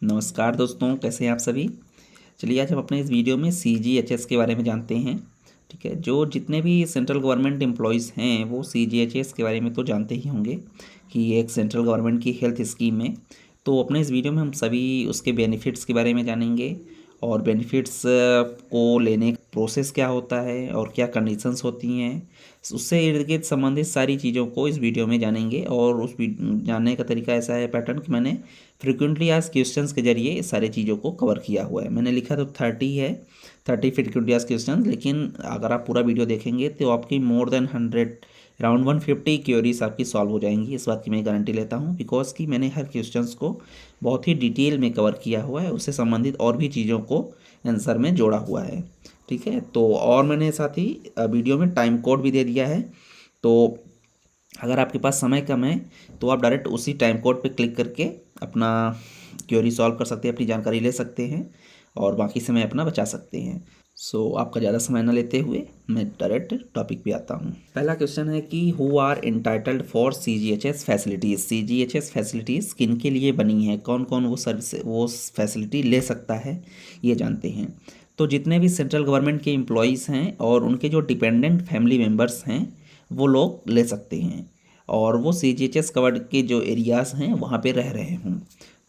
नमस्कार दोस्तों, कैसे हैं आप सभी। चलिए आज हम अपने इस वीडियो में CGHS के बारे में जानते हैं। ठीक है, जो जितने भी सेंट्रल गवर्नमेंट एम्प्लॉयज़ हैं वो CGHS के बारे में तो जानते ही होंगे कि ये एक सेंट्रल गवर्नमेंट की हेल्थ स्कीम है। तो अपने इस वीडियो में हम सभी उसके बेनिफिट्स के बारे में जानेंगे और बेनिफिट्स को लेने का प्रोसेस क्या होता है और क्या कंडीशंस होती हैं, उससे इर्द गिर्द संबंधित सारी चीज़ों को इस वीडियो में जानेंगे। और जानने का तरीका ऐसा है पैटर्न कि मैंने फ्रिक्वेंटली आज क्वेश्चंस के जरिए सारी चीज़ों को कवर किया हुआ है। मैंने लिखा तो 30 है, 30 फ्रिक्वेंटली आज क्वेश्चन, लेकिन अगर आप पूरा वीडियो देखेंगे तो आपकी मोर देन 100 अराउंड 150 क्वेरीज आपकी सॉल्व हो जाएंगी। इस बात की मैं गारंटी लेता हूँ, बिकॉज कि मैंने हर क्वेश्चंस को बहुत ही डिटेल में कवर किया हुआ है, उससे संबंधित और भी चीज़ों को आंसर में जोड़ा हुआ है। ठीक है, तो और मैंने साथ ही वीडियो में टाइम कोड भी दे दिया है। तो अगर आपके पास समय कम है तो आप डायरेक्ट उसी टाइम कोड पे क्लिक करके अपना क्वेरी सॉल्व कर सकते हैं, अपनी जानकारी ले सकते हैं और बाकी समय अपना बचा सकते हैं। आपका ज़्यादा समय न लेते हुए मैं डायरेक्ट टॉपिक पे आता हूँ। पहला क्वेश्चन है कि who are entitled for CGHS facilities. CGHS facilities किन के लिए बनी है, कौन कौन वो सर्विस वो फैसिलिटी ले सकता है, ये जानते हैं। तो जितने भी सेंट्रल गवर्नमेंट के एम्प्लॉयज़ हैं और उनके जो डिपेंडेंट फैमिली मेम्बर्स हैं वो लोग ले सकते हैं, और वो CGHS कवर्ड के जो एरियाज़ हैं वहाँ पे रह रहे हों।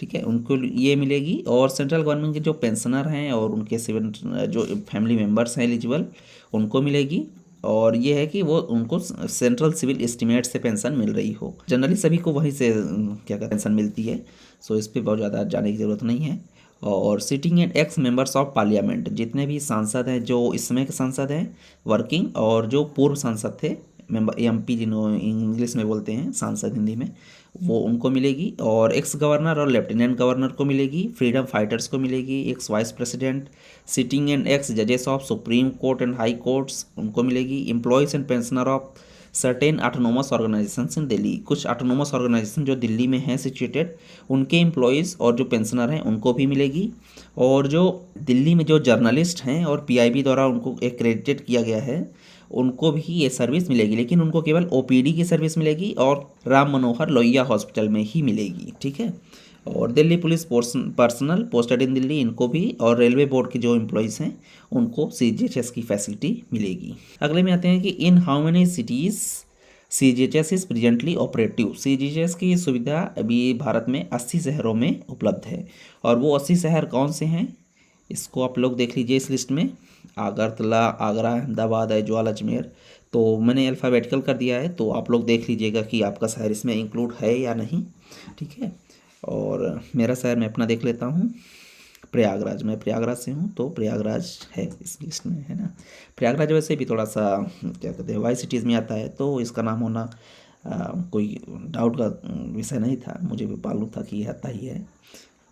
ठीक है, उनको ये मिलेगी। और सेंट्रल गवर्नमेंट के जो पेंशनर हैं और उनके सिविल जो फैमिली मेम्बर्स हैं एलिजिबल, उनको मिलेगी। और ये है कि वो उनको सेंट्रल सिविल एस्टीमेट से पेंशन मिल रही हो। जनरली सभी को वहीं से क्या कहते हैं पेंशन मिलती है। इस पर बहुत ज़्यादा जाने की ज़रूरत नहीं है। और sitting and x members of parliament, जितने भी सांसद हैं जो इस समय के सांसद हैं वर्किंग, और जो पूर्व सांसद थे मेंबर MP जिन्हों इंग्लिश में बोलते हैं सांसद हिंदी में, वो उनको मिलेगी। और एक्स गवर्नर और लेफ्टिनेंट गवर्नर को मिलेगी। फ्रीडम फाइटर्स को मिलेगी। Ex vice president, sitting and ex जजेस of Supreme Court and High Courts, उनको मिलेगी। Employees and pensioner of certain autonomous organisations in Delhi, कुछ ऑटोनोमस ऑर्गेनाइजेशन जो दिल्ली में हैं सिचुएटेड, उनके एम्प्लॉयज़ और जो पेंशनर हैं उनको भी मिलेगी। और जो दिल्ली में जो जर्नलिस्ट हैं और PIB द्वारा उनको एक्रेडिटेड किया गया है, उनको भी ये सर्विस मिलेगी, लेकिन उनको केवल OPD की सर्विस मिलेगी और राम मनोहर लोहिया हॉस्पिटल में ही मिलेगी। ठीक है, और Delhi police personal posted in Delhi, इनको भी, और रेलवे बोर्ड के जो एम्प्लॉयज़ हैं उनको CGHS की फैसिलिटी मिलेगी। अगले में आते हैं कि in how many cities CGHS is presently operative. CGHS की सुविधा अभी भारत में 80 शहरों में उपलब्ध है। और वो 80 शहर कौन से हैं, इसको आप लोग देख लीजिए इस लिस्ट में। आगरतला, आगरा, अहमदाबाद, ऐजवाल, अजमेर। तो मैंने अल्फ़ाबेटिकल कर दिया है, तो आप लोग देख लीजिएगा कि आपका शहर इसमें इंक्लूड है या नहीं। ठीक है, और मेरा शहर मैं अपना देख लेता हूँ, प्रयागराज। मैं प्रयागराज से हूँ, तो प्रयागराज है इस लिस्ट में, है ना। प्रयागराज वैसे भी थोड़ा सा क्या कहते हैं वाई सिटीज़ में आता है, तो इसका नाम होना कोई डाउट का विषय नहीं था, मुझे भी मालूम था कि ये आता ही है।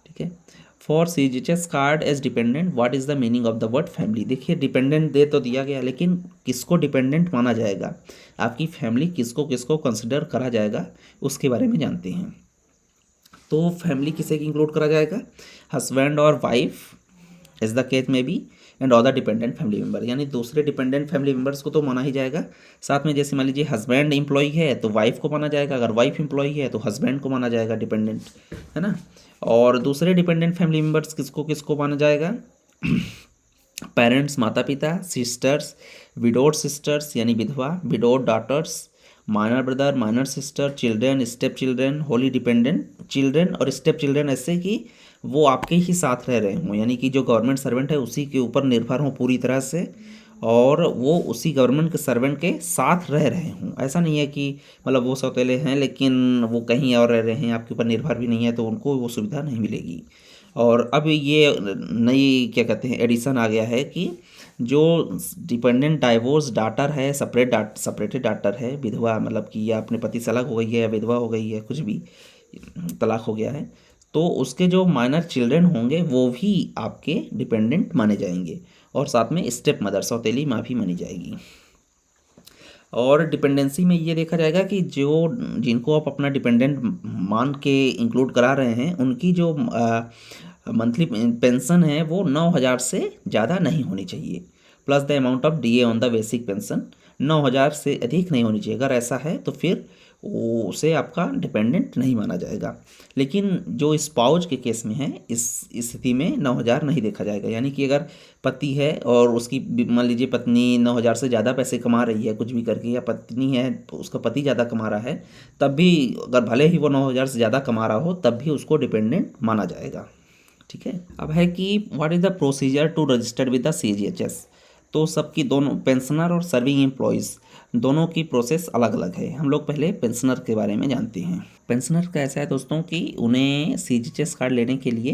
ठीक है, for CGHS card age dependent what is the meaning of the word family. देखिए, डिपेंडेंट दे तो दिया गया, लेकिन किसको डिपेंडेंट माना जाएगा, आपकी फैमिली किसको किसको कंसिडर करा जाएगा, उसके बारे में जानते हैं। तो फैमिली किसे इंक्लूड करा जाएगा, हस्बैंड और वाइफ इज द केस में be, and other dependent family member, यानी दूसरे डिपेंडेंट फैमिली मेम्बर्स को तो माना ही जाएगा। साथ में जैसे मान लीजिए हस्बैंड एम्प्लॉई है तो वाइफ को माना जाएगा, अगर वाइफ एम्प्लॉई है तो हस्बैंड को माना जाएगा डिपेंडेंट, है ना। और दूसरे डिपेंडेंट फैमिली मेम्बर्स किसको किसको माना जाएगा, पेरेंट्स माता पिता, सिस्टर्स, विडोड सिस्टर्स यानी विधवा, widowed daughters, minor brother, minor sister, children, step children, wholly dependent children. और स्टेप चिल्ड्रन ऐसे कि वो आपके ही साथ रह रहे हों, यानी कि जो गवर्नमेंट सर्वेंट है उसी के ऊपर निर्भर हों पूरी तरह से, और वो उसी गवर्नमेंट के सर्वेंट के साथ रह रहे हों। ऐसा नहीं है कि मतलब वो सौतेले हैं लेकिन वो कहीं और रह रहे हैं, आपके ऊपर निर्भर भी नहीं है, तो उनको वो सुविधा नहीं मिलेगी। और अब ये नई क्या कहते हैं एडिशन आ गया है कि जो डिपेंडेंट डाइवोर्स डाटर है, सेपरेटेड डाटर है, विधवा मतलब कि या अपने पति से अलग हो गई है या विधवा हो गई है, कुछ भी तलाक हो गया है, तो उसके जो माइनर चिल्ड्रन होंगे वो भी आपके डिपेंडेंट माने जाएंगे। और साथ में स्टेप मदर, सौतेली माँ भी मानी जाएगी। और डिपेंडेंसी में ये देखा जाएगा कि जो जिनको आप अपना डिपेंडेंट मान के इंक्लूड करा रहे हैं, उनकी जो मंथली पेंशन है वो 9,000 से ज़्यादा नहीं होनी चाहिए, plus the amount of DA on the basic pension 9,000 से अधिक नहीं होनी चाहिए। अगर ऐसा है तो फिर उसे आपका डिपेंडेंट नहीं माना जाएगा। लेकिन जो स्पाउज के केस में है, इस स्थिति में 9,000 नहीं देखा जाएगा। यानी कि अगर पति है और उसकी मान लीजिए पत्नी 9,000 से ज़्यादा पैसे कमा रही है कुछ भी करके, या पत्नी है तो उसका पति ज़्यादा कमा रहा है, तब भी अगर भले ही वो 9,000 से ज़्यादा कमा रहा हो तब भी उसको डिपेंडेंट माना जाएगा। ठीक है। अब है कि what is the procedure to register with the CGHS। तो सबकी, दोनों पेंशनर और सर्विंग एम्प्लॉयज़ दोनों की प्रोसेस अलग अलग है। हम लोग पहले पेंशनर के बारे में जानते हैं। पेंशनर का ऐसा है दोस्तों कि उन्हें CGHS कार्ड लेने के लिए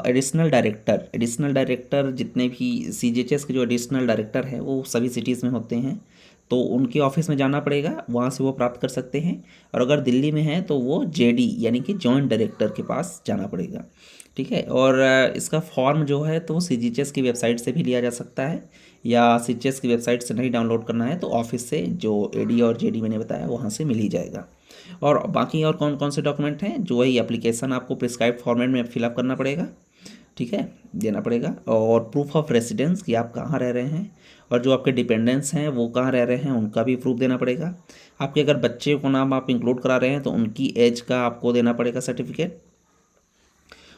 एडिशनल डायरेक्टर जितने भी CGHS के जो एडिशनल डायरेक्टर हैं वो सभी सिटीज़ में होते हैं, तो उनके ऑफिस में जाना पड़ेगा, वहाँ से वो प्राप्त कर सकते हैं। और अगर दिल्ली में है तो वो JD यानी कि जॉइंट डायरेक्टर के पास जाना पड़ेगा। ठीक है। और इसका फॉर्म जो है तो CGHS की वेबसाइट से भी लिया जा सकता है, या CGHS की वेबसाइट से नहीं डाउनलोड करना है तो ऑफिस से जो AD और JD मैंने बताया वहाँ से मिल ही जाएगा। और बाकी और कौन कौन से डॉक्यूमेंट हैं, जो वही एप्लीकेशन आपको प्रिस्क्राइब फॉर्मेट में फिलअप करना पड़ेगा। ठीक है, देना पड़ेगा। और प्रूफ ऑफ रेसिडेंस कि आप कहाँ रह रहे हैं, और जो आपके डिपेंडेंट्स हैं वो कहाँ रह रहे हैं उनका भी प्रूफ देना पड़ेगा। आपके अगर बच्चे को नाम आप इंक्लूड करा रहे हैं तो उनकी एज का आपको देना पड़ेगा सर्टिफिकेट।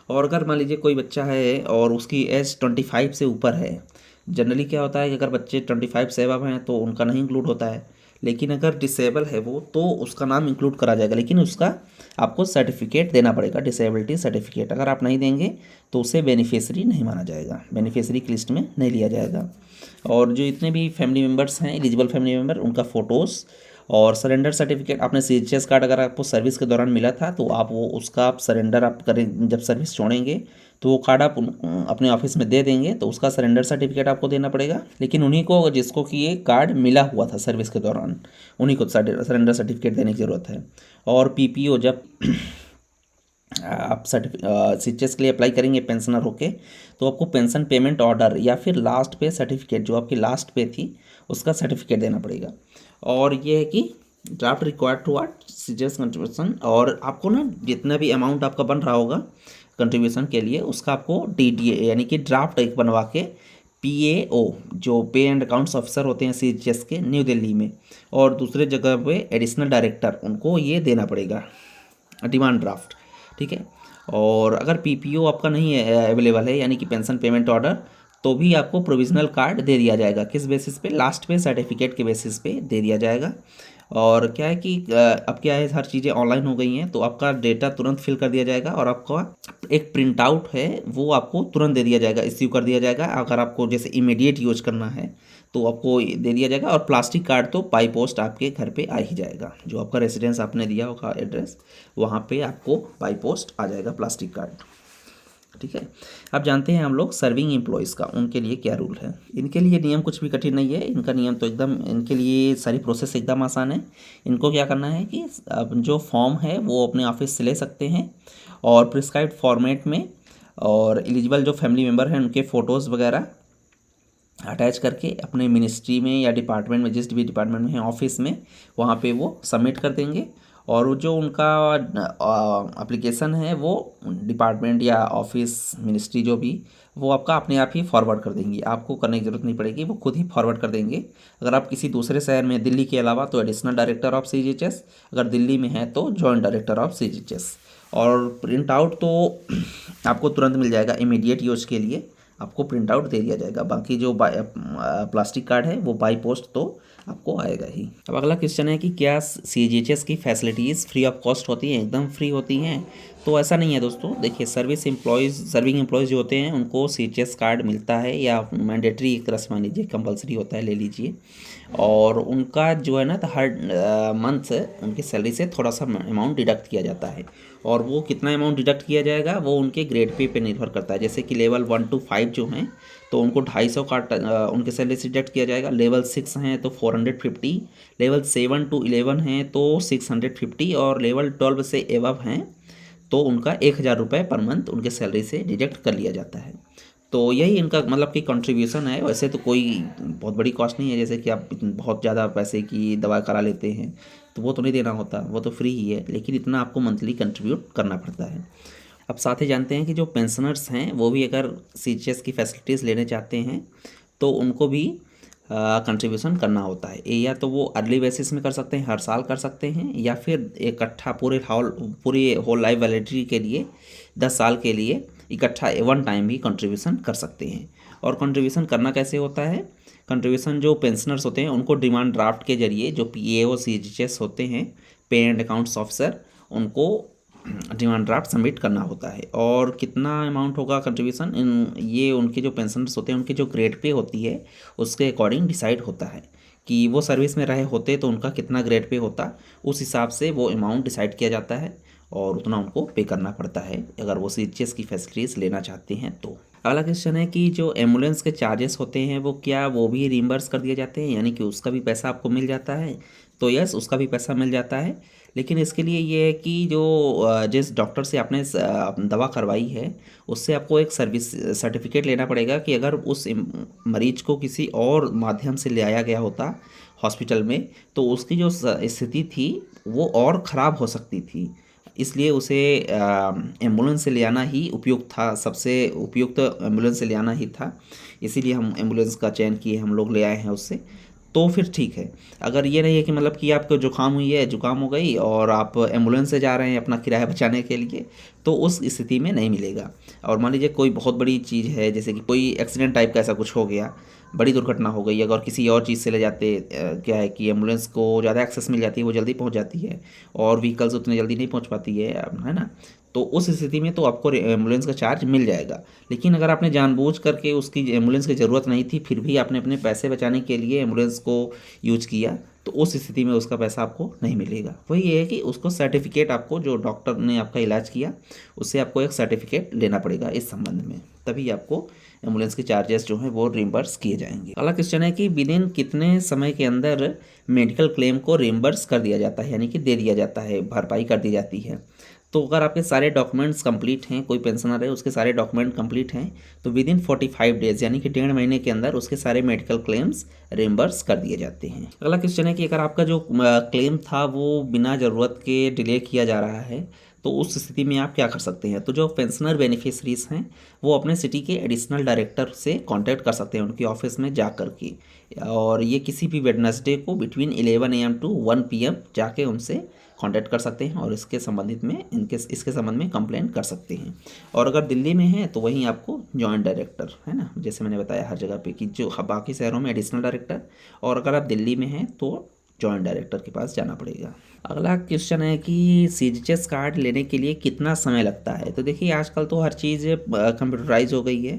और अगर मान लीजिए कोई बच्चा है और उसकी एज 25 से ऊपर है, जनरली क्या होता है कि अगर बच्चे 25 से अबव हैं तो उनका नहीं इंक्लूड होता है, लेकिन अगर डिसेबल है वो तो उसका नाम इंक्लूड करा जाएगा, लेकिन उसका आपको सर्टिफिकेट देना पड़ेगा, डिसेबिलिटी सर्टिफिकेट। अगर आप नहीं देंगे तो उसे बेनिफिशियरी नहीं माना जाएगा, बेनिफिशियरी की लिस्ट में नहीं लिया जाएगा। और जो इतने भी फैमिली मेम्बर्स हैं, एलिजिबल फैमिली मेम्बर, उनका फ़ोटोज़ और सरेंडर सर्टिफिकेट। आपने CGHS कार्ड अगर आपको सर्विस के दौरान मिला था तो आप वो उसका आप सरेंडर आप करें, जब सर्विस छोड़ेंगे तो वो कार्ड आप अपने ऑफिस में दे देंगे तो उसका सरेंडर सर्टिफिकेट आपको देना पड़ेगा। लेकिन उन्हीं को, जिसको कि ये कार्ड मिला हुआ था सर्विस के दौरान, उन्हीं को सरेंडर सर्टिफिकेट देने की ज़रूरत है। और PPO जब आप CGHS के लिए अप्लाई करेंगे पेंशनर होके, तो आपको पेंशन पेमेंट ऑर्डर या फिर लास्ट पे सर्टिफिकेट, जो आपकी लास्ट पे थी उसका सर्टिफिकेट देना पड़ेगा। और ये है कि draft required to what CGHS contribution. और आपको ना जितना भी अमाउंट आपका बन रहा होगा कंट्रीब्यूशन के लिए, उसका आपको DDA यानी कि ड्राफ्ट एक बनवा के PAO जो पे एंड अकाउंट्स ऑफिसर होते हैं CGHS के न्यू दिल्ली में, और दूसरे जगह पे एडिशनल डायरेक्टर, उनको ये देना पड़ेगा डिमांड ड्राफ्ट। ठीक है। और अगर PPO आपका नहीं है अवेलेबल है, यानी कि पेंशन पेमेंट ऑर्डर, तो भी आपको प्रोविजनल कार्ड दे दिया जाएगा। किस बेसिस पे? लास्ट पे सर्टिफिकेट के बेसिस पे दे दिया जाएगा। और क्या है कि अब क्या है, हर चीज़ें ऑनलाइन हो गई हैं, तो आपका डेटा तुरंत फिल कर दिया जाएगा और आपका एक प्रिंट आउट है वो आपको तुरंत दे दिया जाएगा, इश्यू कर दिया जाएगा। अगर आपको जैसे इमीडिएट यूज करना है तो आपको दे दिया जाएगा। और प्लास्टिक कार्ड तो बाई पोस्ट आपके घर पे आ ही जाएगा, जो आपका रेसिडेंस आपने दिया होगा एड्रेस, वहाँ पे आपको बाई पोस्ट आ जाएगा प्लास्टिक कार्ड। ठीक है। अब जानते हैं हम लोग सर्विंग एम्प्लॉयज़ का, उनके लिए क्या रूल है। इनके लिए नियम कुछ भी कठिन नहीं है, इनका नियम तो एकदम, इनके लिए सारी प्रोसेस एकदम आसान है। इनको क्या करना है कि अब जो फॉर्म है वो अपने ऑफिस से ले सकते हैं और प्रिस्क्राइब्ड फॉर्मेट में, और एलिजिबल जो फैमिली मेम्बर हैं उनके फ़ोटोज़ वगैरह अटैच करके अपने मिनिस्ट्री में या डिपार्टमेंट में, जिस भी डिपार्टमेंट में है ऑफिस में, वहाँ पे वो सबमिट कर देंगे। और वो जो उनका एप्लीकेशन है वो डिपार्टमेंट या ऑफिस, मिनिस्ट्री जो भी, वो आपका अपने आप ही फॉरवर्ड कर देंगी, आपको करने की ज़रूरत नहीं पड़ेगी, वो खुद ही फॉरवर्ड कर देंगे। अगर आप किसी दूसरे शहर में, दिल्ली के अलावा, तो एडिशनल डायरेक्टर ऑफ CGHS, अगर दिल्ली में है तो जॉइंट डायरेक्टर ऑफ CGHS। और प्रिंट आउट तो आपको तुरंत मिल जाएगा, इमीडिएट यूज के लिए आपको प्रिंट आउट दे दिया जाएगा। बाकी जो प्लास्टिक कार्ड है वो बाई पोस्ट तो आपको आएगा ही। अब अगला क्वेश्चन है कि क्या CGHS की फैसिलिटीज़ फ्री ऑफ कॉस्ट होती हैं? एकदम फ्री होती हैं? तो ऐसा नहीं है दोस्तों। देखिए, सर्विंग एम्प्लॉयज़ जो होते हैं उनको CGHS कार्ड मिलता है, या मैंडेटरी एक तरह से मान लीजिए, कंपलसरी होता है, ले लीजिए। और उनका जो है ना, तो हर मंथ उनकी सैलरी से थोड़ा सा अमाउंट डिडक्ट किया जाता है। और वो कितना अमाउंट डिडक्ट किया जाएगा वो उनके ग्रेड पे निर्भर करता है। जैसे कि लेवल 1 to 5 जो हैं तो उनको 250 का उनके सैलरी से डिडक्ट किया जाएगा। लेवल 6 हैं तो 450, लेवल 7 to 11 हैं तो 650, और लेवल 12 से एबव हैं तो उनका 1,000 रुपये पर मंथ उनके सैलरी से डिडक्ट कर लिया जाता है। तो यही इनका मतलब कि कंट्रीब्यूशन है। वैसे तो कोई बहुत बड़ी कॉस्ट नहीं है, जैसे कि आप बहुत ज़्यादा पैसे की दवा करा लेते हैं तो वो तो नहीं देना होता, वो तो फ्री ही है, लेकिन इतना आपको मंथली कंट्रीब्यूट करना पड़ता है। अब साथ ही जानते हैं कि जो पेंशनर्स हैं वो भी अगर CGHS की फैसिलिटीज़ लेने चाहते हैं तो उनको भी कंट्रीब्यूशन करना होता है। या तो वो अर्ली बेसिस में कर सकते हैं, हर साल कर सकते हैं, या फिर इकट्ठा पूरी होल लाइफ वैलिडिटी के लिए 10 साल के लिए इकट्ठा वन टाइम भी कंट्रीब्यूशन कर सकते हैं। और कंट्रीब्यूशन करना कैसे होता है? कंट्रीब्यूशन जो पेंशनर्स होते हैं उनको डिमांड ड्राफ्ट के जरिए, जो PAO CGHS होते हैं, पे एंड अकाउंट्स ऑफिसर, उनको डिमांड ड्राफ्ट सबमिट करना होता है। और कितना अमाउंट होगा कंट्रीब्यूशन, ये उनके जो पेंशनर्स होते हैं उनकी जो ग्रेड पे होती है उसके अकॉर्डिंग डिसाइड होता है कि वो सर्विस में रहे होते तो उनका कितना ग्रेड पे होता, उस हिसाब से वो अमाउंट डिसाइड किया जाता है और उतना उनको पे करना पड़ता है अगर वो CGHS की फैसिलिटीज़ लेना चाहते हैं तो। अगला क्वेश्चन है कि जो एम्बुलेंस के चार्जेस होते हैं वो क्या वो भी रिम्बर्स कर दिए जाते हैं, यानी कि उसका भी पैसा आपको मिल जाता है? तो यस, उसका भी पैसा मिल जाता है, लेकिन इसके लिए ये है कि जो जिस डॉक्टर से आपने दवा करवाई है उससे आपको एक सर्विस सर्टिफिकेट लेना पड़ेगा कि अगर उस मरीज को किसी और माध्यम से ले आया गया होता हॉस्पिटल में तो उसकी जो स्थिति थी वो और ख़राब हो सकती थी, इसलिए उसे एम्बुलेंस से ले आना ही उपयुक्त था, सबसे उपयुक्त एम्बुलेंस से ले आना ही था, इसीलिए हम एम्बुलेंस का चयन किए, हम लोग ले आए हैं उससे। तो फिर ठीक है। अगर ये नहीं है कि मतलब कि आपको जुकाम हुई है, जुकाम हो गई और आप एम्बुलेंस से जा रहे हैं अपना किराया बचाने के लिए, तो उस स्थिति में नहीं मिलेगा। और मान लीजिए कोई बहुत बड़ी चीज़ है, जैसे कि कोई एक्सीडेंट टाइप का ऐसा कुछ हो गया, बड़ी दुर्घटना हो गई, अगर किसी और चीज़ से ले जाते, क्या है कि एम्बुलेंस को ज़्यादा एक्सेस मिल जाती है, वो जल्दी पहुंच जाती है और व्हीकल्स उतनी जल्दी नहीं पहुंच पाती है ना, तो उस स्थिति में तो आपको एम्बुलेंस का चार्ज मिल जाएगा। लेकिन अगर आपने जानबूझ करके उसकी एम्बुलेंस की ज़रूरत नहीं थी फिर भी आपने अपने पैसे बचाने के लिए एम्बुलेंस को यूज किया, तो उस स्थिति में उसका पैसा आपको नहीं मिलेगा। वही ये है कि उसको सर्टिफिकेट, आपको जो डॉक्टर ने आपका इलाज किया उससे आपको एक सर्टिफिकेट लेना पड़ेगा इस संबंध में, तभी आपको एम्बुलेंस के चार्जेस जो हैं वो रिम्बर्स किए जाएंगे। अगला क्वेश्चन है कि विद इन कितने समय के अंदर मेडिकल क्लेम को रिम्बर्स कर दिया जाता है, यानी कि दे दिया जाता है, भरपाई कर दी जाती है। तो अगर आपके सारे डॉक्यूमेंट्स कंप्लीट हैं, कोई पेंशनर है उसके सारे डॉक्यूमेंट कंप्लीट हैं, तो विद इन 45 डेज यानी कि 1.5 महीने के अंदर उसके सारे मेडिकल क्लेम्स रिम्बर्स कर दिए जाते हैं। अगला क्वेश्चन है कि अगर आपका जो क्लेम था वो बिना ज़रूरत के डिले किया जा रहा है तो उस स्थिति में आप क्या कर सकते हैं? तो जो पेंशनर बेनिफिशरीज हैं वो अपने सिटी के एडिशनल डायरेक्टर से कांटेक्ट कर सकते हैं उनके ऑफिस में जा कर के, और ये किसी भी वेडनेसडे को बिटवीन 11 AM to 1 PM जाके उनसे कांटेक्ट कर सकते हैं और इसके संबंध में कंप्लेंट कर सकते हैं। और अगर दिल्ली में है तो वहीं आपको जॉइंट डायरेक्टर है ना, जैसे मैंने बताया हर जगह पे कि जो बाकी शहरों में एडिशनल डायरेक्टर, और अगर आप दिल्ली में हैं तो जॉइंट डायरेक्टर के पास जाना पड़ेगा। अगला क्वेश्चन है कि CGHS कार्ड लेने के लिए कितना समय लगता है? तो देखिए आजकल तो हर चीज़ कंप्यूटराइज हो गई है,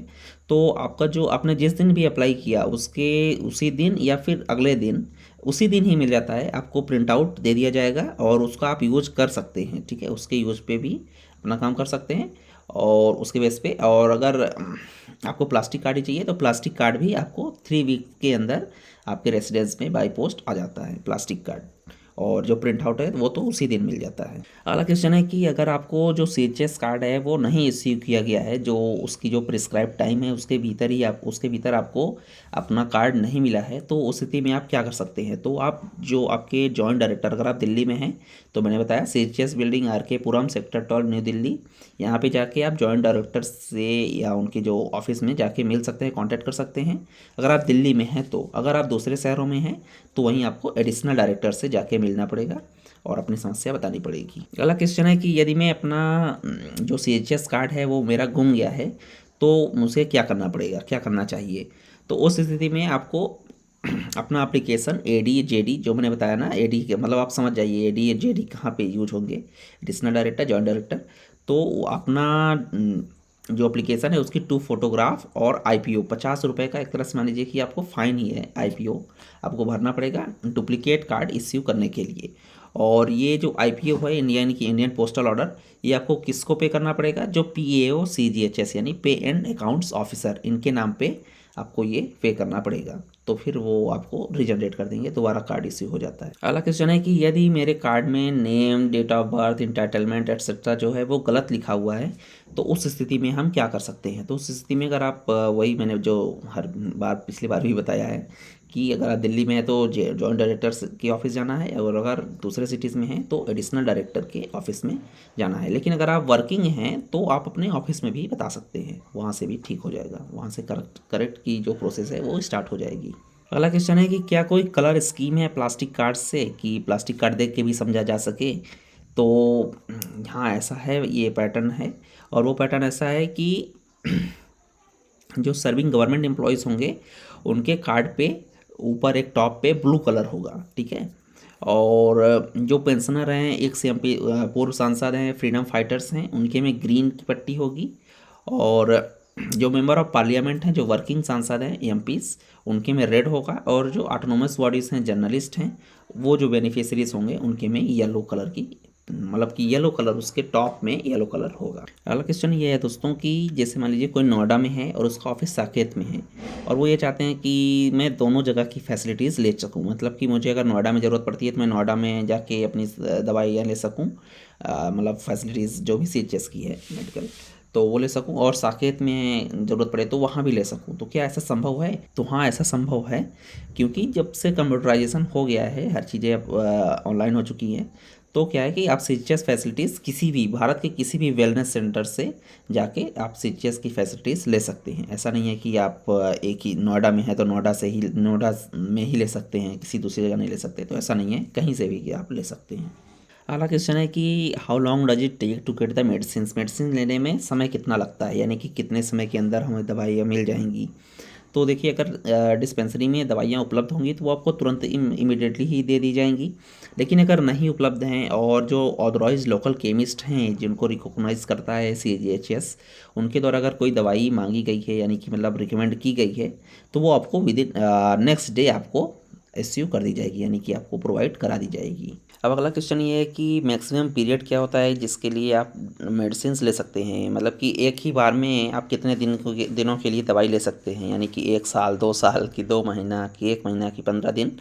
तो आपका जो आपने जिस दिन भी अप्लाई किया उसके उसी दिन या फिर अगले दिन उसी दिन ही मिल जाता है, आपको प्रिंट आउट दे दिया जाएगा और उसका आप यूज कर सकते हैं, ठीक है, उसके यूज पे भी अपना काम कर सकते हैं और उसके बेस पे। और अगर आपको प्लास्टिक कार्ड ही चाहिए तो प्लास्टिक कार्ड भी आपको 3 वीक के अंदर आपके रेसिडेंस में बाय पोस्ट आ जाता है प्लास्टिक कार्ड, और जो प्रिंट आउट है वो तो उसी दिन मिल जाता है। अगला क्वेश्चन है कि अगर आपको जो CGHS कार्ड है वो नहीं इश्यू किया गया है, जो उसकी जो प्रिस्क्राइब टाइम है उसके भीतर आपको अपना कार्ड नहीं मिला है, तो उस स्थिति में आप क्या कर सकते हैं? तो आप जो आपके जॉइंट डायरेक्टर, अगर आप दिल्ली में हैं तो मैंने बताया CGHS बिल्डिंग RK पुरम सेक्टर 12 न्यू दिल्ली, यहाँ पे जाके आप जॉइंट डायरेक्टर से या उनके जो ऑफिस में जाके मिल सकते हैं, कांटेक्ट कर सकते हैं अगर आप दिल्ली में हैं तो। अगर आप दूसरे शहरों में हैं तो वहीं आपको एडिशनल डायरेक्टर से जाके मिलना पड़ेगा और अपनी समस्या बतानी पड़ेगी। अगला क्वेश्चन है कि यदि मैं अपना जो CGHS कार्ड है वो मेरा गुम गया है तो मुझे क्या करना पड़ेगा, क्या करना चाहिए? तो उस स्थिति में आपको अपना एप्लीकेशन AD/JD, जो मैंने बताया ना, AD के मतलब आप समझ जाइए AD/JD कहाँ पे यूज होंगे, एडिशनल डायरेक्टर, जॉइंट डायरेक्टर। तो अपना जो एप्लीकेशन है उसकी 2 फोटोग्राफ और IPO 50 रुपये का, एक तरह से मान लीजिए कि आपको फ़ाइन ही है, IPO आपको भरना पड़ेगा डुप्लीकेट कार्ड इश्यू करने के लिए। और ये जो IPO है यानी कि इंडियन पोस्टल ऑर्डर, ये आपको किसको पे करना पड़ेगा? जो PAO CGHS यानी पे एंड अकाउंट्स ऑफिसर, इनके नाम पे आपको ये पे करना पड़ेगा, तो फिर वो आपको रीजनरेट कर देंगे, दोबारा कार्ड इश्यू हो जाता है। अगला क्वेश्चन है कि यदि मेरे कार्ड में name, date of birth, entitlement etcetera जो है वो गलत लिखा हुआ है तो उस स्थिति में हम क्या कर सकते हैं? तो उस स्थिति में अगर आप वही मैंने जो हर बार पिछली बार भी बताया है कि अगर आप दिल्ली में है तो जॉइंट डायरेक्टर्स के ऑफिस जाना है, और अगर दूसरे सिटीज़ में हैं तो एडिशनल डायरेक्टर के ऑफिस में जाना है। लेकिन अगर आप वर्किंग हैं तो आप अपने ऑफिस में भी बता सकते हैं, वहाँ से भी ठीक हो जाएगा, वहाँ से करेक्ट की जो प्रोसेस है वो स्टार्ट हो जाएगी। अगला क्वेश्चन है कि क्या कोई कलर स्कीम है प्लास्टिक कार्ड से कि प्लास्टिक कार्ड देख के भी समझा जा सके। तो हाँ, ऐसा है, ये पैटर्न है। और वो पैटर्न ऐसा है कि जो सर्विंग गवर्नमेंट एम्प्लॉयज़ होंगे उनके कार्ड पे ऊपर एक टॉप पे ब्लू कलर होगा, ठीक है। और जो पेंशनर हैं, एक CMP पूर्व सांसद हैं, फ्रीडम फाइटर्स हैं, उनके में ग्रीन की पट्टी होगी। और जो मेंबर ऑफ पार्लियामेंट हैं, जो वर्किंग सांसद हैं MPs, उनके में रेड होगा। और जो ऑटोनोमस बॉडीज़ हैं, जर्नलिस्ट हैं, वो जो बेनिफिशरीज होंगे उनके में येलो कलर की, मतलब कि येलो कलर, उसके टॉप में येलो कलर होगा। अगला क्वेश्चन ये है दोस्तों कि जैसे मान लीजिए कोई नोएडा में है और उसका ऑफिस साकेत में है, और वो ये चाहते हैं कि मैं दोनों जगह की फैसिलिटीज़ ले सकूं, मतलब कि मुझे अगर नोएडा में ज़रूरत पड़ती है तो मैं नोएडा में जाके अपनी दवाइयाँ ले सकूं, मतलब फैसिलिटीज़ जो भी CHS की है मेडिकल, तो वो ले सकूं, और साकेत में ज़रूरत पड़े तो वहाँ भी ले सकूं। तो क्या ऐसा संभव है? तो हाँ, ऐसा संभव है, क्योंकि जब से कंप्यूटराइजेशन हो गया है, हर चीज़ें अब ऑनलाइन हो चुकी हैं। तो क्या है कि आप CHS फैसिलिटीज़ किसी भी भारत के किसी भी वेलनेस सेंटर से जाके आप CHS की फैसिलिटीज़ ले सकते हैं। ऐसा नहीं है कि आप एक ही नोएडा में है तो नोएडा में ही ले सकते हैं, किसी दूसरी जगह नहीं ले सकते। तो ऐसा नहीं है, कहीं से भी आप ले सकते हैं। अगला क्वेश्चन है कि how long does it take to get the medicine लेने में समय कितना लगता है, यानी कि कितने समय के अंदर हमें दवाइयाँ मिल जाएंगी। तो देखिए, अगर डिस्पेंसरी में दवाइयाँ उपलब्ध होंगी तो वो आपको तुरंत इमीडिएटली ही दे दी जाएंगी। लेकिन अगर नहीं उपलब्ध हैं और जो ऑथराइज लोकल केमिस्ट हैं जिनको रिकॉग्नाइज करता है CGHS, उनके द्वारा अगर कोई दवाई मांगी गई है, यानी कि मतलब रिकमेंड की गई है, तो वो आपको विद इन नेक्स्ट डे आपको इश्यू कर दी जाएगी, यानी कि आपको प्रोवाइड करा दी जाएगी। अब अगला क्वेश्चन ये है कि मैक्सिमम पीरियड क्या होता है जिसके लिए आप मेडिसिन ले सकते हैं, मतलब कि एक ही बार में आप कितने दिनों के लिए दवाई ले सकते हैं, यानी कि 1 साल, 2 साल की, 2 महीना की, 1 महीना की, 15 दिन।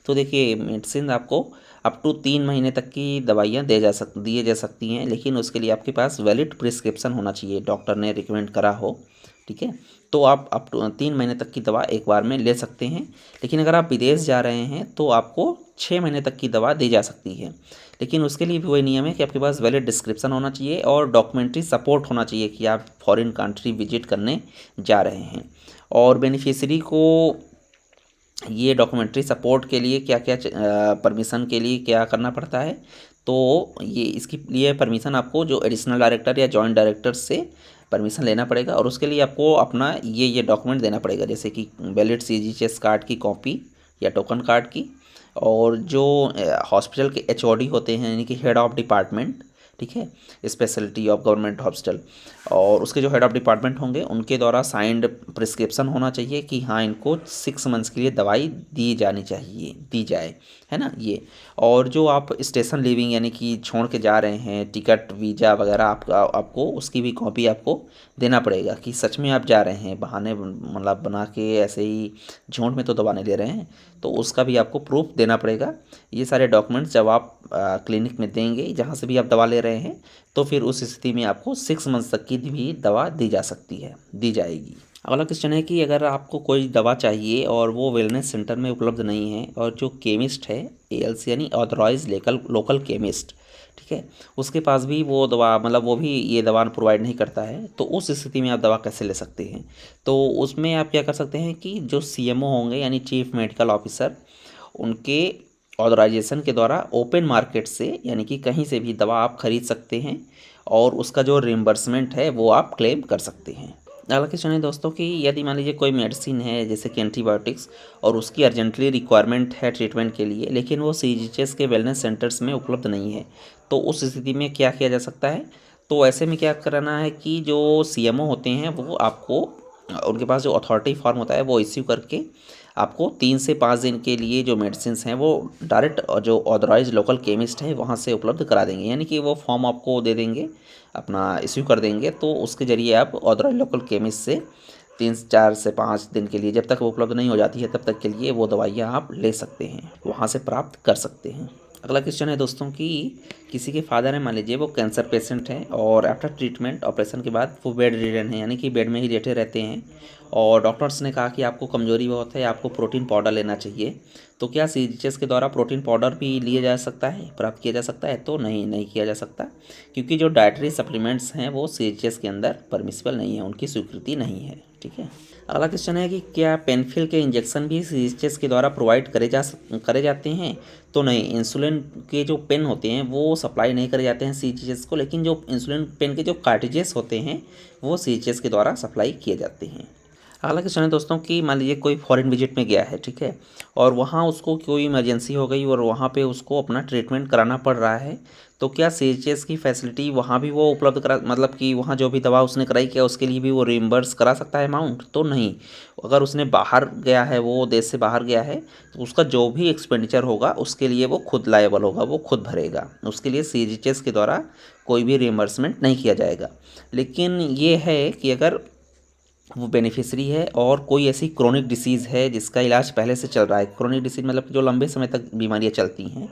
तो देखिए, मेडिसिन आपको अप टू 3 महीने तक की दवाइयाँ दिए जा सकती हैं, लेकिन उसके लिए आपके पास वैलिड प्रिस्क्रिप्शन होना चाहिए, डॉक्टर ने रिकमेंड करा हो, ठीक है। तो आप अप टू 3 महीने तक की दवा एक बार में ले सकते हैं। लेकिन अगर आप विदेश जा रहे हैं तो आपको 6 महीने तक की दवा दी जा सकती है, लेकिन उसके लिए भी वही नियम है कि आपके पास वैलिड डिस्क्रिप्शन होना चाहिए और डॉक्यूमेंट्री सपोर्ट होना चाहिए कि आप फॉरेन कंट्री विजिट करने जा रहे हैं। और बेनिफिशरी को ये डॉक्यूमेंट्री सपोर्ट के लिए क्या क्या परमिशन के लिए क्या करना पड़ता है, तो ये इसकी लिए परमिशन आपको जो एडिशनल डायरेक्टर या जॉइंट डायरेक्टर से परमिशन लेना पड़ेगा, और उसके लिए आपको अपना ये डॉक्यूमेंट देना पड़ेगा, जैसे कि वैलिड CGHS कार्ड की कॉपी या टोकन कार्ड की, और जो हॉस्पिटल के HOD होते हैं, यानी कि हेड ऑफ डिपार्टमेंट, ठीक है, स्पेशलिटी ऑफ गवर्नमेंट हॉस्पिटल, और उसके जो हेड ऑफ डिपार्टमेंट होंगे उनके द्वारा साइंड प्रिस्क्रिप्शन होना चाहिए कि हाँ, इनको 6 मंथ्स के लिए दवाई दी जाए, है ना ये। और जो आप स्टेशन लिविंग, यानी कि छोड़ के जा रहे हैं, टिकट, वीज़ा वगैरह, आपको उसकी भी कॉपी आपको देना पड़ेगा कि सच में आप जा रहे हैं, बहाने मतलब बना के ऐसे ही झूठ में तो दवा नहीं ले रहे हैं, तो उसका भी आपको प्रूफ देना पड़ेगा। ये सारे डॉक्यूमेंट्स जब आप क्लिनिक में देंगे, जहाँ से भी आप दवा ले रहे हैं, तो फिर उस स्थिति में आपको 6 मंथ्स तक की भी दवा दी जाएगी। अगला क्वेश्चन है कि अगर आपको कोई दवा चाहिए और वो वेलनेस सेंटर में उपलब्ध नहीं है, और जो केमिस्ट है ALC यानी ऑथराइज लोकल केमिस्ट, ठीक है, उसके पास भी वो दवा, मतलब वो भी ये दवा प्रोवाइड नहीं करता है, तो उस स्थिति में आप दवा कैसे ले सकते हैं। तो उसमें आप क्या कर सकते हैं कि जो CMO होंगे, यानी चीफ मेडिकल ऑफिसर, उनके ऑथराइजेशन के द्वारा ओपन मार्केट से, यानी कि कहीं से भी दवा आप खरीद सकते हैं, और उसका जो रिम्बर्समेंट है वो आप क्लेम कर सकते हैं। अगला क्वेश्चन है दोस्तों कि यदि मान लीजिए कोई मेडिसिन है जैसे कि एंटीबायोटिक्स, और उसकी अर्जेंटली रिक्वायरमेंट है ट्रीटमेंट के लिए, लेकिन वो CGHS के वेलनेस सेंटर्स में उपलब्ध नहीं है, तो उस स्थिति में क्या किया जा सकता है। तो ऐसे में क्या करना है कि जो CMO होते हैं वो आपको, उनके पास जो अथॉरिटी फॉर्म होता है वो इश्यू करके आपको 3 से 5 दिन के लिए जो मेडिसिन हैं वो डायरेक्ट जो ऑथराइज लोकल केमिस्ट है वहाँ से उपलब्ध करा देंगे, यानी कि वो फॉर्म आपको दे देंगे, अपना इश्यू कर देंगे, तो उसके ज़रिए आप ऑथराइज लोकल केमिस्ट से 3 4 से 5 दिन के लिए, जब तक वो उपलब्ध नहीं हो जाती है तब तक के लिए वो दवाइयाँ आप ले सकते हैं, वहाँ से प्राप्त कर सकते हैं। अगला क्वेश्चन है दोस्तों कि किसी के फादर हैं, मान लीजिए वो कैंसर पेशेंट हैं, और आफ्टर ट्रीटमेंट ऑपरेशन के बाद वो बेड रिडन है, यानी कि बेड में ही लेटे रहते हैं, और डॉक्टर्स ने कहा कि आपको कमजोरी बहुत है, आपको प्रोटीन पाउडर लेना चाहिए। तो क्या CGHS के द्वारा प्रोटीन पाउडर भी लिया जा सकता है, प्राप्त किया जा सकता है? तो नहीं किया जा सकता, क्योंकि जो डाइटरी सप्लीमेंट्स हैं वो CGHS के अंदर परमिसिबल नहीं है, उनकी स्वीकृति नहीं है। ठीक है। अगला क्वेश्चन है कि क्या पेनफिल के इंजेक्शन भी CGHS के द्वारा प्रोवाइड करे जाते हैं? तो नहीं, इंसुलिन के जो पेन होते हैं वो सप्लाई नहीं करे जाते हैं CGHS को, लेकिन जो इंसुलिन पेन के जो कार्ट्रिजेस होते हैं वो CGHS के द्वारा सप्लाई किए जाते हैं। अगला क्वेश्चन है दोस्तों कि मान लीजिए कोई फॉरेन विजिट में गया है, ठीक है, और वहाँ उसको कोई इमरजेंसी हो गई और वहाँ पे उसको अपना ट्रीटमेंट कराना पड़ रहा है, तो क्या CGHS की फैसिलिटी वहाँ भी वो उपलब्ध करा, मतलब कि वहाँ जो भी दवा उसने कराई क्या उसके लिए भी वो रिम्बर्स करा सकता है अमाउंट? तो नहीं। अगर उसने बाहर गया है, वो देश से बाहर गया है, तो उसका जो भी एक्सपेंडिचर होगा उसके लिए वो खुद लायबल होगा, वो खुद भरेगा, उसके लिए CGHS के द्वारा कोई भी रिम्बर्समेंट नहीं किया जाएगा। लेकिन ये है कि अगर वो बेनिफिशरी है और कोई ऐसी क्रोनिक डिसीज़ है जिसका इलाज पहले से चल रहा है, क्रोनिक डिसीज़ मतलब जो लंबे समय तक बीमारियां चलती हैं,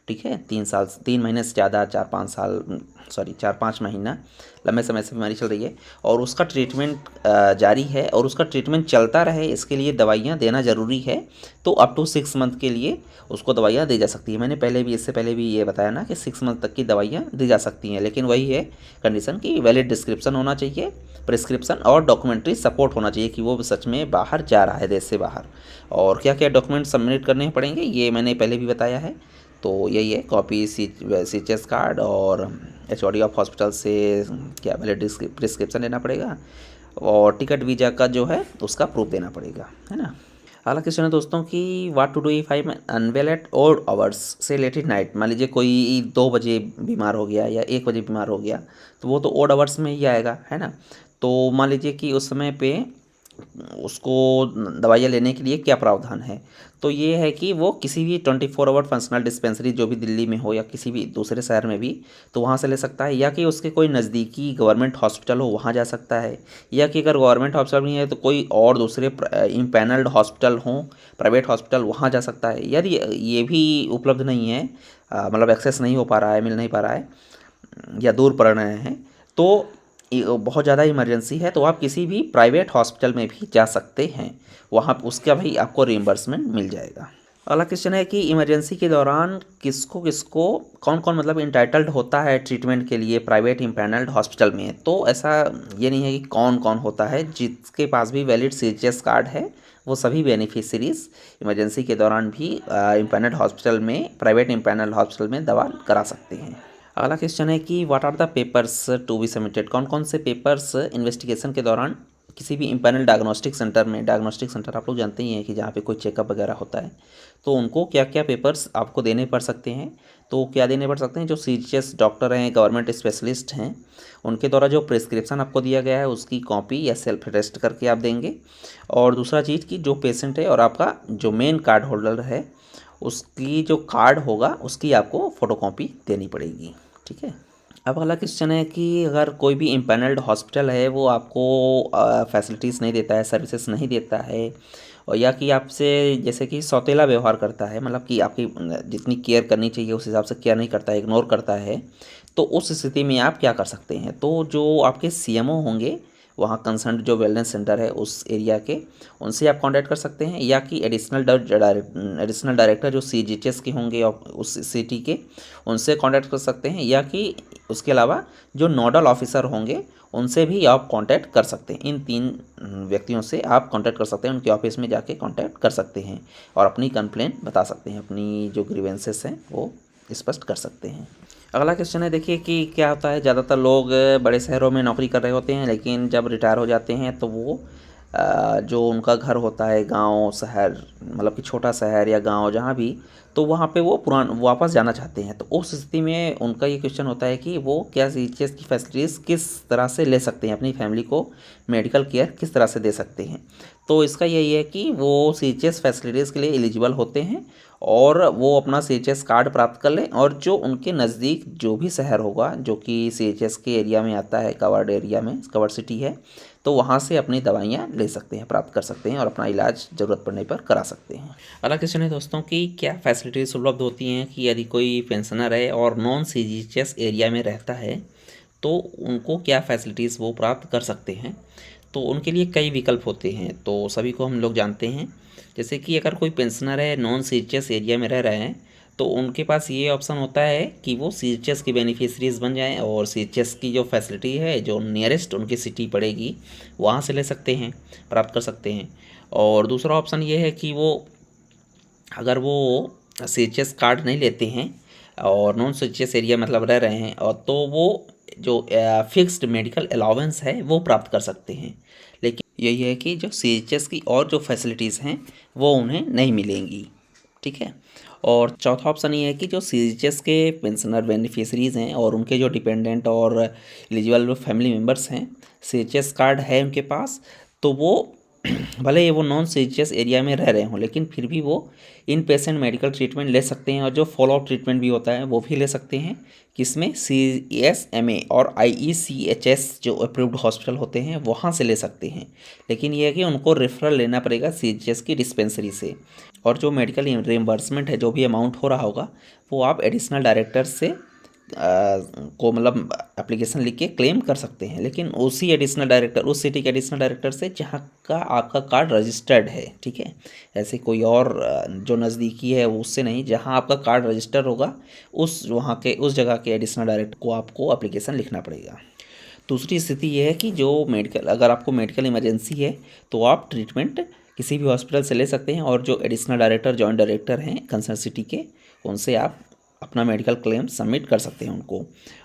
ठीक है, 3 महीने से ज़्यादा, 4-5 महीना लंबे समय से बीमारी चल रही है और उसका ट्रीटमेंट जारी है और उसका ट्रीटमेंट चलता रहे, इसके लिए दवाइयाँ देना ज़रूरी है, तो अप टू 6 मंथ के लिए उसको दवाइयाँ दी जा सकती है। मैंने इससे पहले भी ये बताया ना कि 6 मंथ तक की दवाइयाँ दी जा सकती हैं, लेकिन वही है कंडीशन कि वैलिड डिस्क्रिप्शन होना चाहिए, प्रिस्क्रिप्शन और डॉक्यूमेंट्री सपोर्ट होना चाहिए कि वो सच में बाहर जा रहा है, देश से बाहर। और क्या क्या डॉक्यूमेंट सबमिट करने पड़ेंगे ये मैंने पहले भी बताया है। तो यही है, कॉपी CGHS कार्ड और HOD ऑफ हॉस्पिटल से क्या वैलिड प्रिस्क्रिप्शन लेना पड़ेगा और टिकट वीज़ा का जो है उसका प्रूफ देना पड़ेगा, है ना। अगला क्वेश्चन है दोस्तों कि what to do if I am unwell at odd hours से लेट एट नाइट। मान लीजिए कोई 2 बजे बीमार हो गया या 1 बजे बीमार हो गया, तो वो तो ऑड आवर्स में ही आएगा, है ना। तो मान लीजिए कि उस समय पे उसको दवाइयाँ लेने के लिए क्या प्रावधान है? तो ये है कि वो किसी भी 24 आवर फंक्शनल डिस्पेंसरी जो भी दिल्ली में हो या किसी भी दूसरे शहर में भी, तो वहाँ से ले सकता है, या कि उसके कोई नज़दीकी गवर्नमेंट हॉस्पिटल हो वहाँ जा सकता है, या कि अगर गवर्नमेंट हॉस्पिटल नहीं है तो कोई और दूसरे इम्पैनल्ड हॉस्पिटल हों, प्राइवेट हॉस्पिटल, वहाँ जा सकता है। यदि ये भी उपलब्ध नहीं है, मतलब एक्सेस नहीं हो पा रहा है, मिल नहीं पा रहा है या दूर पड़ रहे हैं, तो बहुत ज़्यादा इमरजेंसी है तो आप किसी भी प्राइवेट हॉस्पिटल में भी जा सकते हैं, वहाँ उसका भी आपको रिइंबर्समेंट मिल जाएगा। अगला क्वेश्चन है कि इमरजेंसी के दौरान किसको किसको कौन कौन मतलब इंटाइटल्ड होता है ट्रीटमेंट के लिए प्राइवेट इम्पैनल्ड हॉस्पिटल में? तो ऐसा ये नहीं है कि कौन कौन होता है, जिसके पास भी वैलिड CGHS कार्ड है वो सभी बेनिफिशरीज इमरजेंसी के दौरान भी इम्पैनल्ड हॉस्पिटल में, प्राइवेट इम्पैनल्ड हॉस्पिटल में दवा करा सकते हैं। अगला क्वेश्चन है कि what are the papers to be submitted. कौन कौन से पेपर्स इन्वेस्टिगेशन के दौरान किसी भी इम्पैनल डायग्नोस्टिक सेंटर में, डायग्नोस्टिक सेंटर आप लोग जानते ही हैं कि जहाँ पे कोई चेकअप वगैरह होता है, तो उनको क्या क्या पेपर्स आपको देने पड़ सकते हैं? तो क्या देने पड़ सकते हैं? जो CGHS डॉक्टर हैं, गवर्नमेंट स्पेशलिस्ट हैं, उनके द्वारा जो प्रिस्क्रिप्शन आपको दिया गया है उसकी कॉपी या सेल्फ अटेस्ट करके आप देंगे। और दूसरा चीज़ कि जो पेशेंट है और आपका जो मेन कार्ड होल्डर है उसकी जो कार्ड होगा उसकी आपको फ़ोटोकॉपी देनी पड़ेगी, ठीक है। अब अगला क्वेश्चन है कि अगर कोई भी इम्पैनल्ड हॉस्पिटल है वो आपको फैसिलिटीज़ नहीं देता है, सर्विसेज नहीं देता है, और या कि आपसे जैसे कि सौतेला व्यवहार करता है, मतलब कि आपकी जितनी केयर करनी चाहिए उस हिसाब से केयर नहीं करता है, इग्नोर करता है, तो उस स्थिति में आप क्या कर सकते हैं? तो जो आपके CMO होंगे वहाँ कंसर्न जो वेलनेस सेंटर है उस एरिया के, उनसे आप कांटेक्ट कर सकते हैं, या कि एडिशनल डायरेक्टर जो CGHS के होंगे और उस सिटी के, उनसे कांटेक्ट कर सकते हैं, या कि उसके अलावा जो नोडल ऑफिसर होंगे उनसे भी आप कांटेक्ट कर सकते हैं। इन 3 व्यक्तियों से आप कांटेक्ट कर सकते हैं, उनके ऑफिस में जाके कांटेक्ट कर सकते हैं और अपनी कंप्लेंट बता सकते हैं, अपनी जो ग्रीवेंसेस हैं वो स्पष्ट कर सकते हैं। अगला क्वेश्चन है, देखिए कि क्या होता है, ज़्यादातर लोग बड़े शहरों में नौकरी कर रहे होते हैं, लेकिन जब रिटायर हो जाते हैं तो वो जो उनका घर होता है गांव शहर, मतलब कि छोटा शहर या गांव जहाँ भी, तो वहाँ पे वो वापस जाना चाहते हैं। तो उस स्थिति में उनका ये क्वेश्चन होता है कि वो क्या CGHS की फैसिलिटीज़ किस तरह से ले सकते हैं, अपनी फैमिली को मेडिकल केयर किस तरह से दे सकते हैं? तो इसका यही है कि वो CGHS फैसिलिटीज़ के लिए एलिजिबल होते हैं और वो अपना CGHS कार्ड प्राप्त कर लें, और जो उनके नज़दीक जो भी शहर होगा जो कि CGHS के एरिया में आता है, कवर्ड एरिया में, कवर्ड सिटी है, तो वहाँ से अपनी दवाइयाँ ले सकते हैं, प्राप्त कर सकते हैं और अपना इलाज ज़रूरत पड़ने पर करा सकते हैं। अगला क्वेश्चन है दोस्तों कि क्या फैसिलिटीज़ उपलब्ध होती हैं कि यदि कोई पेंशनर है और नॉन CGHS एरिया में रहता है तो उनको क्या फैसिलिटीज़ वो प्राप्त कर सकते हैं? तो उनके लिए कई विकल्प होते हैं, तो सभी को हम लोग जानते हैं। जैसे कि अगर कोई पेंशनर है नॉन सीजीएच एरिया में रह रहे हैं, तो उनके पास ये ऑप्शन होता है कि वो सीजीएच की बेनिफिशरीज बन जाएं और सीजीएच की जो फैसिलिटी है जो नियरेस्ट उनकी सिटी पड़ेगी वहाँ से ले सकते हैं, प्राप्त कर सकते हैं। और दूसरा ऑप्शन ये है कि वो अगर वो सीजीएच कार्ड नहीं लेते हैं और नॉन सीजीएच एरिया मतलब रह रहे हैं, और तो वो जो फिक्स्ड मेडिकल अलाउंस है वो प्राप्त कर सकते हैं। लेकिन यही है कि जो सीजीएच की और जो फैसिलिटीज़ हैं वो उन्हें नहीं मिलेंगी, ठीक है। और चौथा ऑप्शन ये है कि जो सीजीएच के पेंशनर बेनिफिशरीज़ हैं और उनके जो डिपेंडेंट और एलिजिबल फैमिली मेम्बर्स हैं, सीजीएच कार्ड है उनके पास, तो वो भले ही वो नॉन सीजीएच एरिया में रह रहे हों लेकिन फिर भी वो इन पेशेंट मेडिकल ट्रीटमेंट ले सकते हैं और जो फॉलोअप ट्रीटमेंट भी होता है वो भी ले सकते हैं। किसमें? CSMA और IECHS जो अप्रूव्ड हॉस्पिटल होते हैं वहाँ से ले सकते हैं। लेकिन ये है कि उनको रेफरल लेना पड़ेगा सीजीएच की डिस्पेंसरी से, और जो मेडिकल रिम्बर्समेंट है जो भी अमाउंट हो रहा होगा वो आप एडिशनल डायरेक्टर से को मतलब एप्लीकेशन लिख के क्लेम कर सकते हैं, लेकिन उसी एडिशनल डायरेक्टर, उस सिटी के एडिशनल डायरेक्टर से जहाँ का आपका कार्ड रजिस्टर्ड है, ठीक है। ऐसे कोई और जो नज़दीकी है उससे नहीं, जहाँ आपका कार्ड रजिस्टर होगा उस वहाँ के उस जगह के एडिशनल डायरेक्टर को आपको एप्लीकेशन लिखना पड़ेगा। दूसरी स्थिति ये है कि जो मेडिकल, अगर आपको मेडिकल इमरजेंसी है तो आप ट्रीटमेंट किसी भी हॉस्पिटल से ले सकते हैं और जो एडिशनल डायरेक्टर, जॉइंट डायरेक्टर हैं कंसर्न सिटी के, उनसे आप अपना मेडिकल क्लेम सबमिट कर सकते हैं उनको।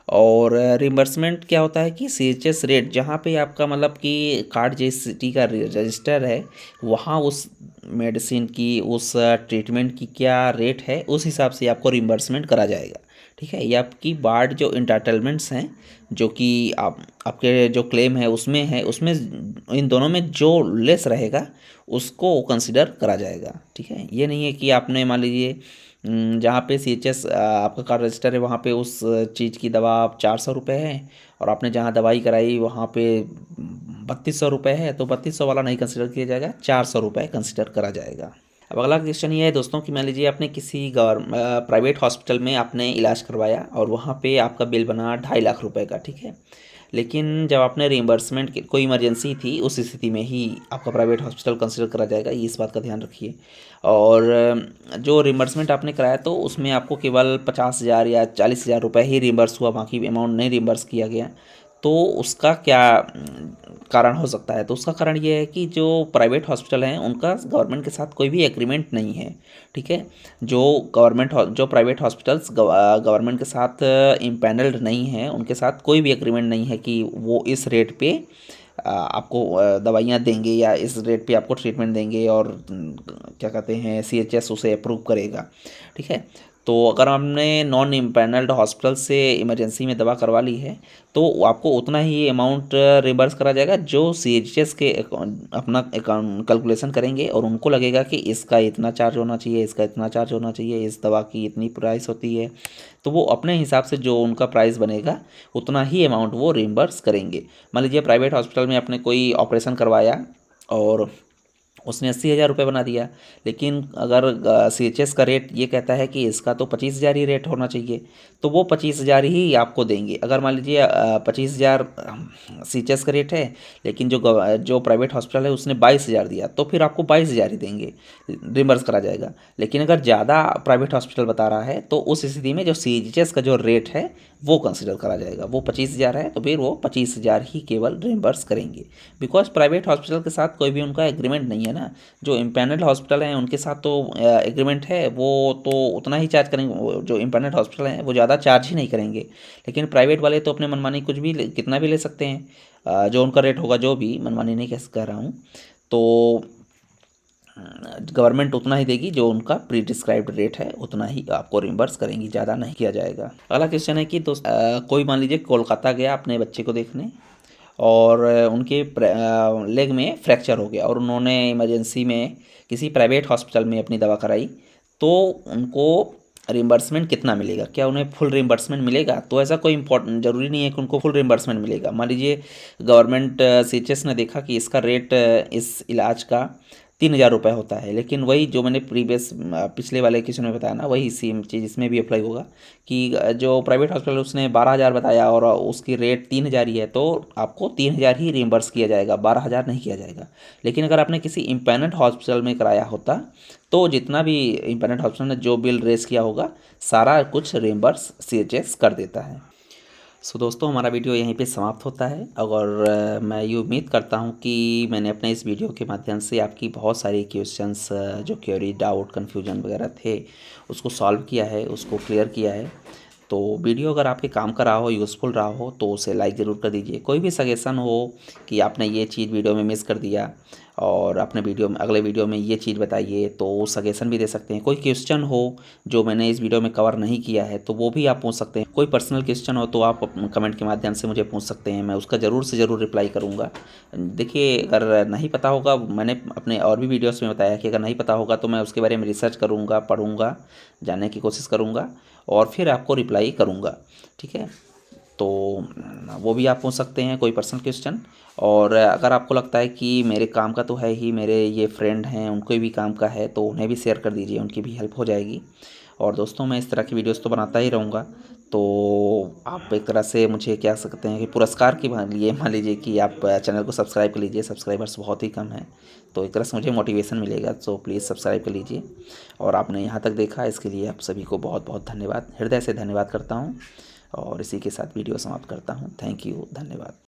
और रिम्बर्समेंट क्या होता है कि सीजीएच रेट, जहाँ पे आपका मतलब कि कार्ड जिस सिटी का रजिस्टर है वहाँ उस मेडिसिन की, उस ट्रीटमेंट की क्या रेट है, उस हिसाब से आपको रिम्बर्समेंट करा जाएगा, ठीक है। ये आपकी बार्ड जो इंटाइटलमेंट्स हैं जो कि आपके जो क्लेम है उसमें है, उसमें इन दोनों में जो लेस रहेगा उसको कंसिडर करा जाएगा, ठीक है। ये नहीं है कि आपने मान लीजिए जहाँ पे सीजीएच आपका कार्ड रजिस्टर है वहाँ पे उस चीज़ की दवा आप 400 रुपये है और आपने जहाँ दवाई कराई वहाँ पे 3200 रुपये है, तो 3200 वाला नहीं कंसिडर किया जाएगा, 400 रुपये कंसिडर करा जाएगा। अब अगला क्वेश्चन ये है दोस्तों कि मान लीजिए आपने किसी प्राइवेट हॉस्पिटल में आपने इलाज करवाया और वहाँ पे आपका बिल बना 2.5 लाख रुपए का, ठीक है। लेकिन जब आपने रिइंबर्समेंट की कोई इमरजेंसी थी उस स्थिति में ही आपका प्राइवेट हॉस्पिटल कंसिडर करा जाएगा, ये इस बात का ध्यान रखिए। और जो रिइंबर्समेंट आपने कराया तो उसमें आपको केवल 50,000 या 40,000 रुपये ही रिइंबर्स हुआ, बाकी अमाउंट नहीं रिइंबर्स किया गया, तो उसका क्या कारण हो सकता है? तो उसका कारण ये है कि जो प्राइवेट हॉस्पिटल हैं उनका गवर्नमेंट के साथ कोई भी एग्रीमेंट नहीं है, ठीक है। जो प्राइवेट हॉस्पिटल्स गवर्नमेंट के साथ इम्पैनल्ड नहीं हैं, उनके साथ कोई भी एग्रीमेंट नहीं है कि वो इस रेट पे आपको दवाइयाँ देंगे या इस रेट पे आपको ट्रीटमेंट देंगे और क्या कहते हैं CHS उसे अप्रूव करेगा, ठीक है। तो अगर हमने नॉन इम्पैनल्ड हॉस्पिटल से इमरजेंसी में दवा करवा ली है तो आपको उतना ही अमाउंट रिवर्स करा जाएगा जो CHS के अपना अकाउंट कैलकुलेशन करेंगे और उनको लगेगा कि इसका इतना चार्ज होना चाहिए, इसका इतना चार्ज होना चाहिए, इस दवा की इतनी प्राइस होती है, तो वो अपने हिसाब से जो उनका प्राइस बनेगा उतना ही अमाउंट वो रिम्बर्स करेंगे। मान लीजिए प्राइवेट हॉस्पिटल में आपने कोई ऑपरेशन करवाया और उसने 80,000 रुपये बना दिया, लेकिन अगर CHS का रेट ये कहता है कि इसका तो 25,000 ही रेट होना चाहिए, तो वो 25,000 ही आपको देंगे। अगर मान लीजिए 25,000 CHS का रेट है लेकिन जो प्राइवेट हॉस्पिटल है उसने 22,000 दिया, तो फिर आपको 22,000 ही देंगे, रिम्बर्स करा जाएगा। लेकिन अगर ज़्यादा प्राइवेट हॉस्पिटल बता रहा है तो उस स्थिति में जो CHS का जो रेट है वो कंसिडर करा जाएगा। वो 25,000 है तो फिर वो 25,000 ही केवल रिम्बर्स करेंगे, बिकॉज प्राइवेट हॉस्पिटल के साथ कोई भी उनका एग्रीमेंट नहीं है ना। जो इम्पैनल्ड हॉस्पिटल हैं उनके साथ तो एग्रीमेंट है, वो तो उतना ही चार्ज करेंगे, जो इम्पैनल्ड हॉस्पिटल हैं वो ज़्यादा चार्ज ही नहीं करेंगे। लेकिन प्राइवेट वाले तो अपने मनमानी कुछ भी कितना भी ले सकते हैं, जो उनका रेट होगा, जो भी मनमानी नहीं कह रहा हूँ, तो गवर्नमेंट उतना ही देगी, जो उनका प्री डिस्क्राइब्ड रेट है उतना ही आपको रिम्बर्स करेंगी, ज़्यादा नहीं किया जाएगा। अगला क्वेश्चन है कि दोस्त कोई मान लीजिए कोलकाता गया अपने बच्चे को देखने और उनके लेग में फ्रैक्चर हो गया और उन्होंने इमरजेंसी में किसी प्राइवेट हॉस्पिटल में अपनी दवा कराई, तो उनको रिम्बर्समेंट कितना मिलेगा? क्या उन्हें फुल रिम्बर्समेंट मिलेगा? तो ऐसा कोई इम्पोर्टेंट ज़रूरी नहीं है कि उनको फुल रिम्बर्समेंट मिलेगा। मान लीजिए गवर्नमेंट CHS ने देखा कि इसका रेट इस इलाज का ₹3000 होता है। लेकिन वही जो मैंने पिछले वाले क्वेश्चन में बताया ना, वही सेम चीज़ इसमें भी अप्लाई होगा कि जो प्राइवेट हॉस्पिटल उसने 12,000 बताया और उसकी रेट 3,000 ही है, तो आपको 3,000 ही रिम्बर्स किया जाएगा, 12,000 नहीं किया जाएगा। लेकिन अगर आपने किसी इंडिपेंडेंट हॉस्पिटल में कराया होता तो जितना भी इंडिपेंडेंट हॉस्पिटल ने जो बिल रेज किया होगा सारा कुछ रिम्बर्स CGHS कर देता है। सो दोस्तों, हमारा वीडियो यहीं पे समाप्त होता है और मैं ये उम्मीद करता हूँ कि मैंने अपने इस वीडियो के माध्यम से आपकी बहुत सारी क्वेश्चंस जो क्वेरी, डाउट, कन्फ्यूजन वगैरह थे उसको सॉल्व किया है, उसको क्लियर किया है। तो वीडियो अगर आपके काम का रहा हो, यूज़फुल रहा हो, तो उसे लाइक ज़रूर कर दीजिए। कोई भी सजेशन हो कि आपने ये चीज़ वीडियो में मिस कर दिया और अपने वीडियो में अगले वीडियो में ये चीज़ बताइए, तो सजेशन भी दे सकते हैं। कोई क्वेश्चन हो जो मैंने इस वीडियो में कवर नहीं किया है तो वो भी आप पूछ सकते हैं। कोई पर्सनल क्वेश्चन हो तो आप कमेंट के माध्यम से मुझे पूछ सकते हैं, मैं उसका ज़रूर से ज़रूर रिप्लाई करूँगा। देखिए, अगर नहीं पता होगा, मैंने अपने और भी वीडियोस में बताया कि अगर नहीं पता होगा तो मैं उसके बारे में रिसर्च करूँगा, पढ़ूँगा, जानने की कोशिश करूँगा और फिर आपको रिप्लाई करूँगा। ठीक है, तो वो भी आप पूछ सकते हैं कोई पर्सनल क्वेश्चन। और अगर आपको लगता है कि मेरे काम का तो है ही, मेरे ये फ्रेंड हैं उनको भी काम का है, तो उन्हें भी शेयर कर दीजिए, उनकी भी हेल्प हो जाएगी। और दोस्तों, मैं इस तरह की वीडियोस तो बनाता ही रहूँगा। तो आप एक तरह से मुझे क्या सकते हैं कि पुरस्कार के लिए मान लीजिए कि आप चैनल को सब्सक्राइब कर लीजिए। सब्सक्राइबर्स बहुत ही कम हैं, तो एक तरह से मुझे मोटिवेशन मिलेगा। सो प्लीज़ सब्सक्राइब कर लीजिए। और आपने यहाँ तक देखा, इसके लिए आप सभी को बहुत बहुत धन्यवाद, हृदय से धन्यवाद करता हूँ। और इसी के साथ वीडियो समाप्त करता हूँ। थैंक यू, धन्यवाद।